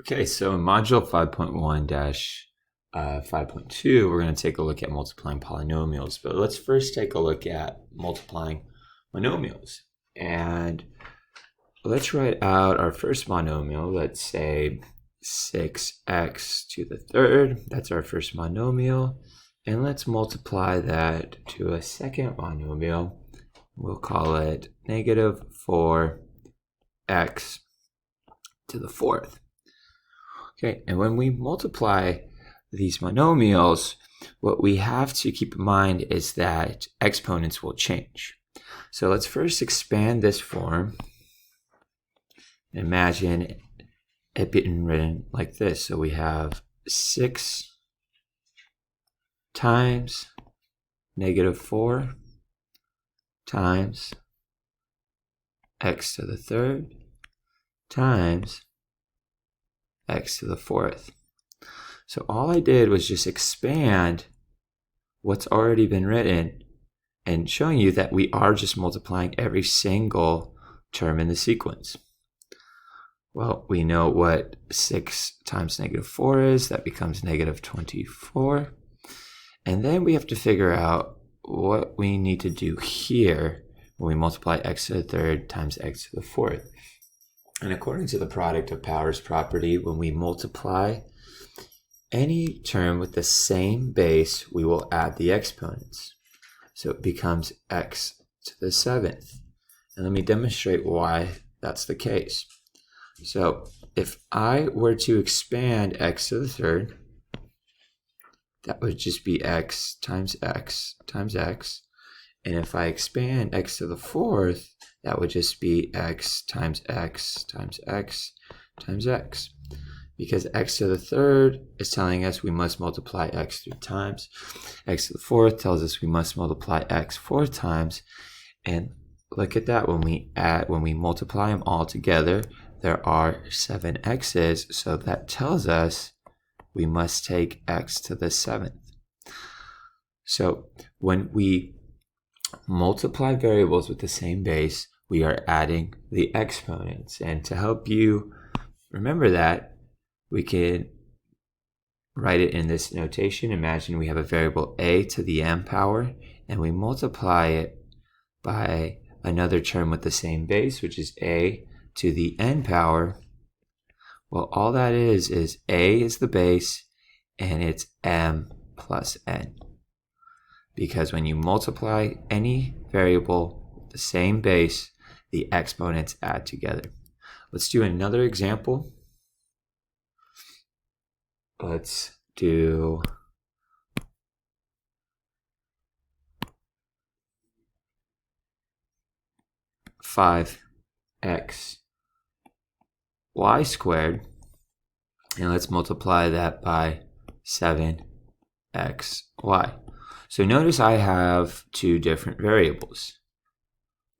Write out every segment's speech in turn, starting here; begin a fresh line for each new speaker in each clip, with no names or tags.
Okay, so in module 5.1-5.2, we're going to take a look at multiplying polynomials. But let's first take a look at multiplying monomials. And let's write out our first monomial. Let's say 6x to the third. That's our first monomial. And let's multiply that to a second monomial. We'll call it negative 4x to the fourth. Okay, and when we multiply these monomials, what we have to keep in mind is that exponents will change. So let's first expand this form. Imagine it being written like this. So we have 6 times negative 4 times x to the third times x to the fourth. So all I did was just expand what's already been written and showing you that we are just multiplying every single term in the sequence. Well, we know what 6 times negative 4 is. That becomes negative 24. And then we have to figure out what we need to do here when we multiply x to the third times x to the fourth. And according to the product of powers property, when we multiply any term with the same base, we will add the exponents. So it becomes x to the seventh. And let me demonstrate why that's the case. So if I were to expand x to the third, that would just be x times x times x. And if I expand x to the fourth, that would just be x times x times x times x. Because x to the third is telling us we must multiply x 3 times. X to the fourth tells us we must multiply x 4 times. And look at that, when we multiply them all together, there are 7 x's. So that tells us we must take x to the seventh. So when we multiply variables with the same base, we are adding the exponents. And to help you remember that, we can write it in this notation. Imagine we have a variable a to the m power, and we multiply it by another term with the same base, which is a to the n power. Well, all that is a is the base, and it's m plus n. Because when you multiply any variable with the same base, the exponents add together. Let's do another example. Let's do 5x y squared, and let's multiply that by 7xy. So notice I have 2 different variables,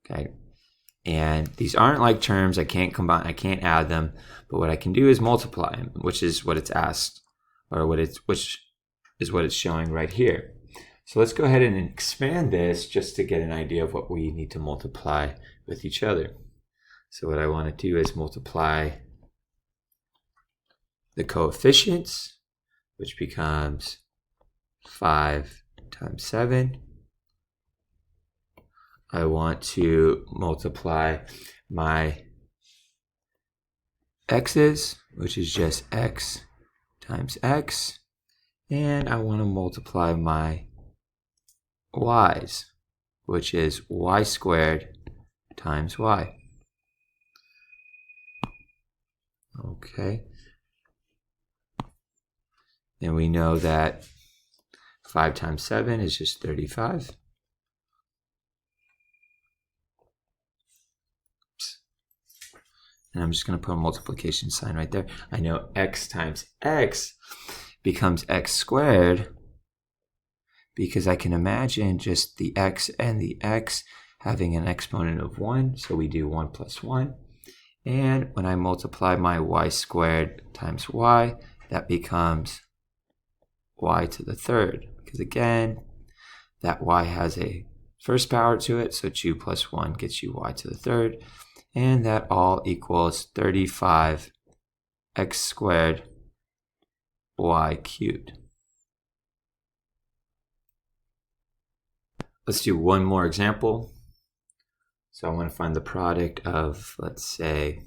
okay? And these aren't like terms I can't combine, I can't add them, but what I can do is multiply them, which is what it's asked, or which is what it's showing right here. So let's go ahead and expand this just to get an idea of what we need to multiply with each other. So what I want to do is multiply the coefficients, which becomes 5 times 7. I want to multiply my x's, which is just x times x. And I want to multiply my y's, which is y squared times y. Okay. And we know that 5 times 7 is just 35. And I'm just going to put a multiplication sign right there. I know x times x becomes x squared because I can imagine just the x and the x having an exponent of 1. So we do 1 plus 1. And when I multiply my y squared times y, that becomes y to the third. Because again, that y has a first power to it, so 2 plus 1 gets you y to the third. And that all equals 35 x squared y cubed. Let's do one more example. So I want to find the product of, let's say,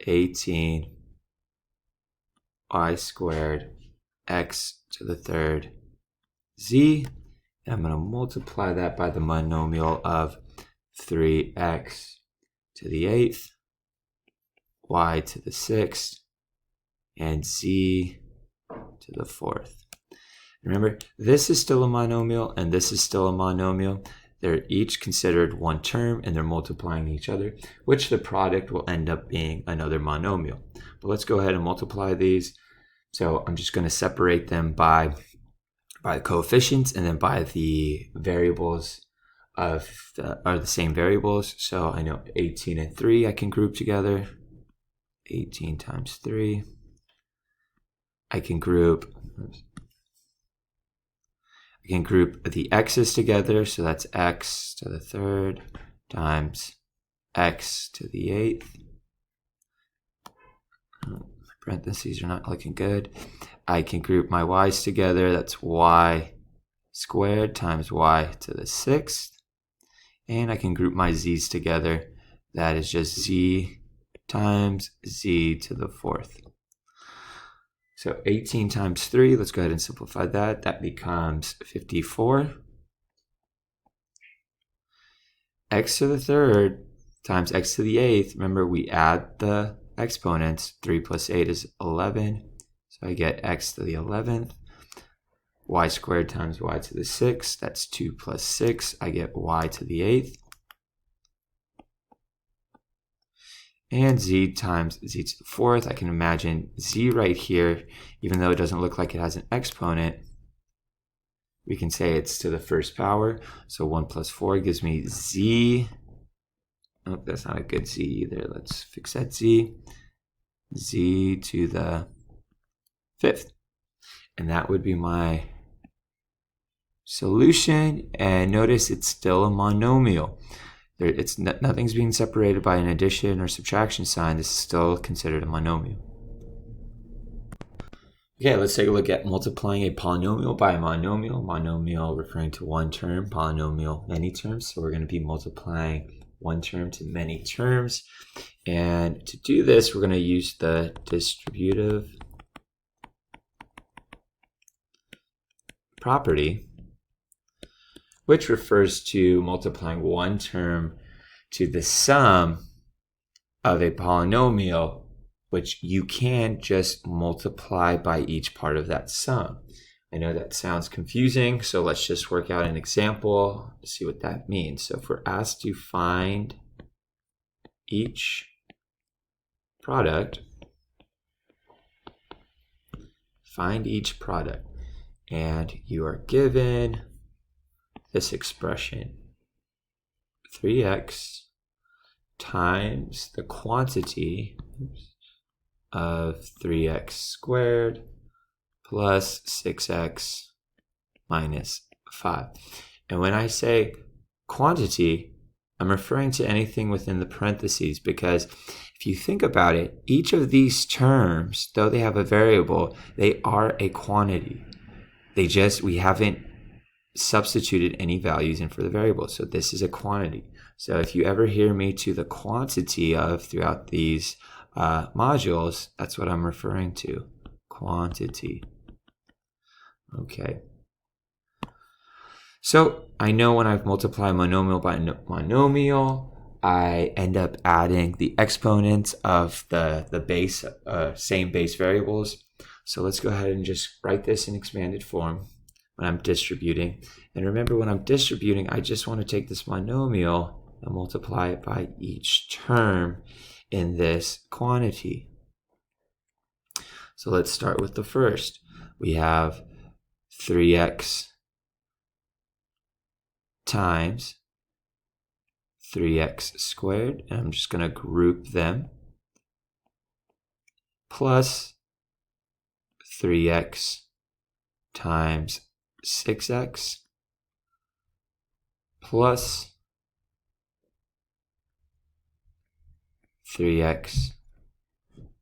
18 y squared x to the third z. And I'm going to multiply that by the monomial of 3x to the 8th, y to the 6th, and z to the 4th. Remember, this is still a monomial and this is still a monomial. They're each considered one term and they're multiplying each other, which the product will end up being another monomial. But let's go ahead and multiply these. So I'm just going to separate them by the coefficients and then by the variables are the same variables. So I know 18 and 3 I can group together. 18 times 3. I can group the x's together, so that's x to the third times x to the 8th. My parentheses are not looking good. I can group my y's together, that's y squared times y to the 6th. And I can group my z's together, that is just z times z to the 4th. So 18 times 3, let's go ahead and simplify that. That becomes 54. X to the third times x to the 8th. Remember, we add the exponents. 3 plus 8 is 11. So I get x to the 11th. Y squared times y to the 6th. That's 2 plus 6. I get y to the 8th. And z times z to the 4th. I can imagine z right here, even though it doesn't look like it has an exponent, we can say it's to the first power. So 1 plus 4 gives me z. Oh, that's not a good z either. Let's fix that z. Z to the 5th. And that would be my solution. And notice it's still a monomial. Nothing's being separated by an addition or subtraction sign. This is still considered a monomial. Okay, let's take a look at multiplying a polynomial by a monomial. Monomial referring to one term, polynomial many terms. So we're going to be multiplying one term to many terms. And to do this, we're going to use the distributive property, which refers to multiplying one term to the sum of a polynomial, which you can just multiply by each part of that sum. I know that sounds confusing, so let's just work out an example to see what that means. So if we're asked to find each product, and you are given this expression, 3x times the quantity of 3x squared plus 6x minus 5. And when I say quantity, I'm referring to anything within the parentheses, because if you think about it, each of these terms, though they have a variable, they are a quantity. We haven't substituted any values in for the variable. So this is a quantity. So if you ever hear me to the quantity of throughout these modules, that's what I'm referring to, quantity. Okay. So I know when I've multiplied monomial by monomial, I end up adding the exponents of the base, same base variables. So let's go ahead and just write this in expanded form when I'm distributing. And remember, when I'm distributing, I just want to take this monomial and multiply it by each term in this quantity. So let's start with the first. We have 3x times 3x squared, and I'm just going to group them, plus 3x times 6x plus 3x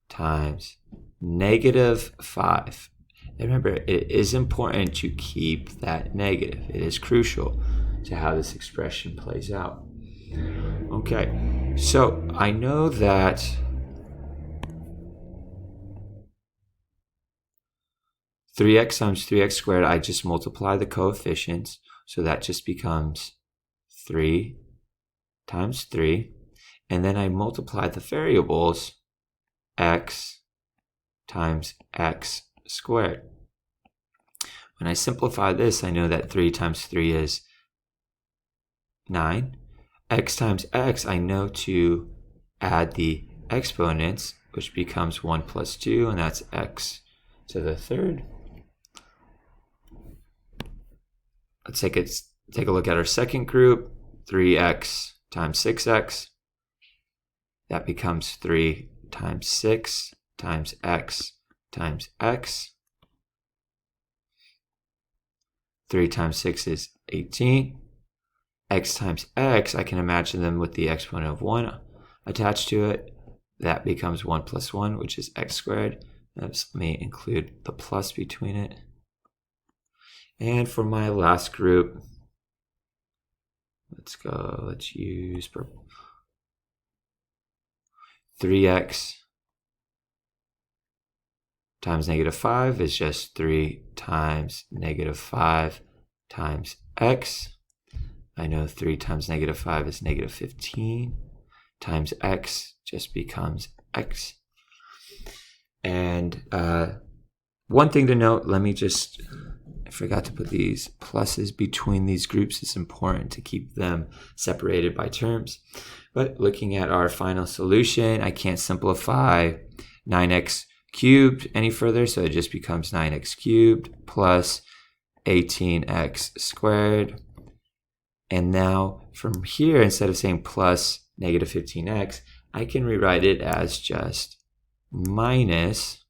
times negative 5. And remember, it is important to keep that negative. It is crucial to how this expression plays out. Okay, so I know that 3x times 3x squared, I just multiply the coefficients, so that just becomes 3 times 3. And then I multiply the variables, x times x squared. When I simplify this, I know that 3 times 3 is 9. X times x, I know to add the exponents, which becomes 1 plus 2, and that's x to the third. Let's take a look at our second group, 3x times 6x. That becomes 3 times 6 times x times x. 3 times 6 is 18. X times x, I can imagine them with the exponent of 1 attached to it. That becomes 1 plus 1, which is x squared. Let me include the plus between it. And for my last group, let's use purple. 3x times negative 5 is just 3 times negative 5 times x. I know 3 times negative 5 is negative 15 times x just becomes x. And one thing to note, I forgot to put these pluses between these groups. It's important to keep them separated by terms. But looking at our final solution, I can't simplify 9x cubed any further, so it just becomes 9x cubed plus 18x squared. And now from here, instead of saying plus negative 15x, I can rewrite it as just minus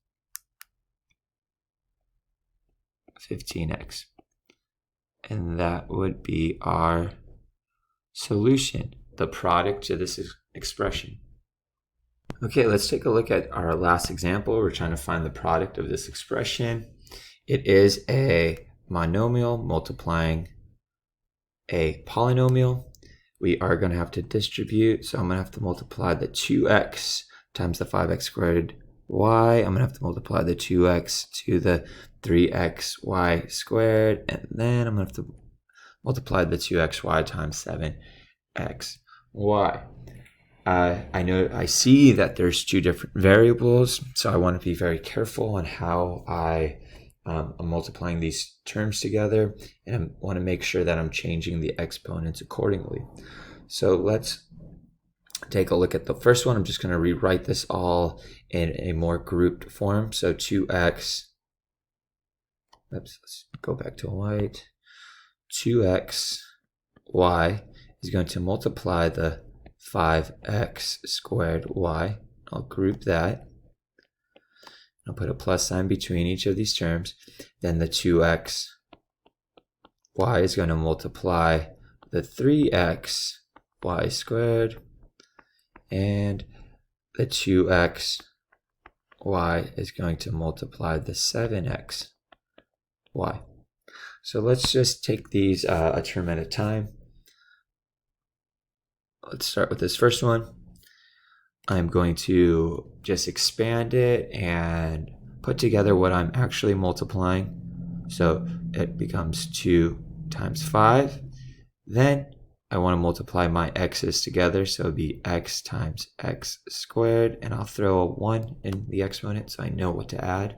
15x. And that would be our solution, the product to this expression. Okay, let's take a look at our last example. We're trying to find the product of this expression. It is a monomial multiplying a polynomial. We are going to have to distribute, so I'm going to have to multiply the 2x times the 5x squared y. I'm going to have to multiply the 2x to the 3xy squared, and then I'm going to have to multiply the 2xy times 7xy. I see that there's two different variables, so I want to be very careful on how I'm multiplying these terms together, and I want to make sure that I'm changing the exponents accordingly. So let's take a look at the first one. I'm just going to rewrite this all in a more grouped form. So 2x, let's go back to white. 2xy is going to multiply the 5x squared y. I'll group that. I'll put a plus sign between each of these terms. Then the 2xy is going to multiply the 3xy squared. And the 2xy is going to multiply the 7xy. So let's just take these a term at a time. Let's start with this first one. I'm going to just expand it and put together what I'm actually multiplying. So it becomes 2 times 5. Then I want to multiply my x's together, so it would be x times x squared, and I'll throw a 1 in the exponent so I know what to add.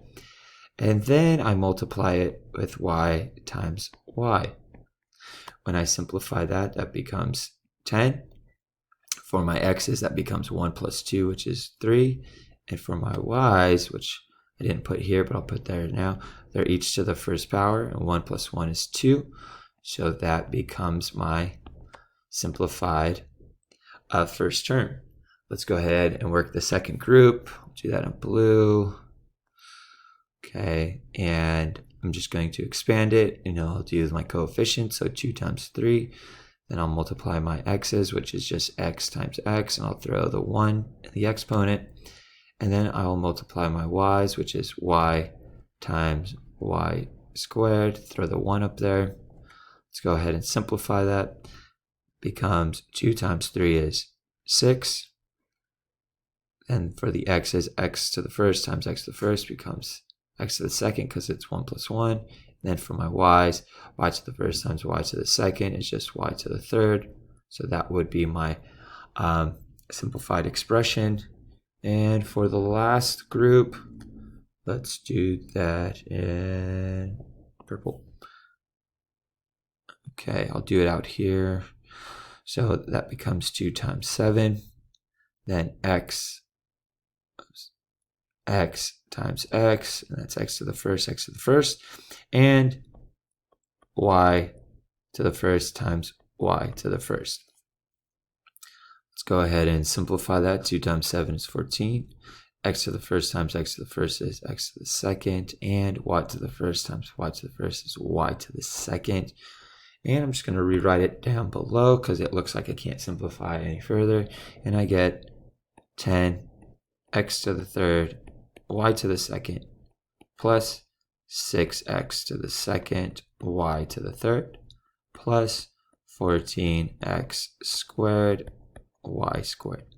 And then I multiply it with y times y. When I simplify that, that becomes 10. For my x's, that becomes 1 plus 2, which is 3. And for my y's, which I didn't put here, but I'll put there now, they're each to the first power, and 1 plus 1 is 2. So that becomes my simplified first term. Let's go ahead and work the second group. I'll do that in blue. Okay, and I'm just going to expand it, and I'll do my coefficient, so 2 times 3. Then I'll multiply my x's, which is just x times x, and I'll throw the 1 in the exponent. and then I will multiply my y's, which is y times y squared. Throw the 1 up there. Let's go ahead and simplify that. Becomes 2 times 3 is 6. And for the x's, x to the first times x to the first becomes x to the second because it's 1 plus 1. And then for my y's, y to the first times y to the second is just y to the third. So that would be my simplified expression. And for the last group, let's do that in purple. Okay, I'll do it out here. So that becomes 2 times 7. Then x times x, and that's x to the first, and y to the first times y to the first. Let's go ahead and simplify that. 2 times 7 is 14. X to the first times x to the first is x to the second, and y to the first times y to the first is y to the second. And I'm just going to rewrite it down below because it looks like I can't simplify any further. And I get 10 x to the third y to the second plus 6x to the second y to the third plus 14x squared y squared.